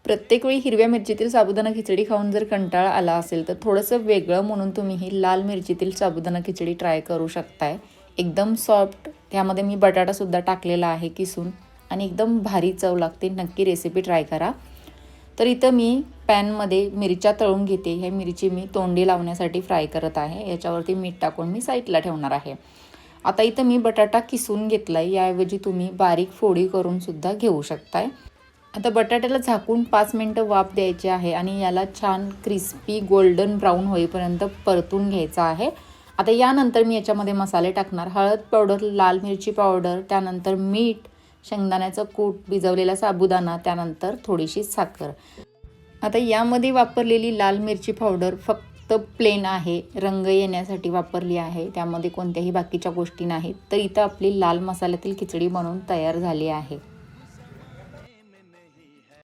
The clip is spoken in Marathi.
प्रत्येक वेळी हिरव्या मिरचीतील साबुदाणा खिचडी खाऊन जर कंटाळा आला असेल तर थोडंसं वेगळं म्हणून तुम्ही ही लाल मिरचीतील साबुदाणा खिचडी ट्राय करू शकताय। एकदम सॉफ्ट, त्यामध्ये मी बटाटासुद्धा टाकलेला आहे किसून आणि एकदम भारी चव लागते। नक्की रेसिपी ट्राय करा। तर इथं मी पॅनमध्ये मिरच्या तळून घेते। हे मिरची मी तोंडी लावण्यासाठी फ्राय करत आहे। याच्यावरती मीठ टाकून मी साईडला ठेवणार आहे। आता इथं मी बटाटा किसून घेतलाय, याऐवजी तुम्ही बारीक फोडी करून सुद्धा घेऊ शकताय। आता बटाट्याला झाकून 5 मिनिटं वाफ द्यायची आहे आणि याला छान क्रिस्पी गोल्डन ब्राऊन होईपर्यंत परतून घ्यायचा आहे। आता यानंतर मी याच्यामध्ये मसाले टाकणार, हळद पावडर, लाल मिरची पावडर, त्यानंतर मीठ, शेंगदाण्याचं कूट, भिजवलेला साबुदाणा, त्यानंतर थोडीशी साखर। आता यामध्ये वापरलेली लाल मिरची पावडर फक्त प्लेन आहे, रंग येण्यासाठी वापरली आहे, त्यामध्ये कोणत्याही बाकीच्या गोष्टी नाहीत। तर इथं आपली लाल मसाल्यातील खिचडी बनवून तयार झाली आहे।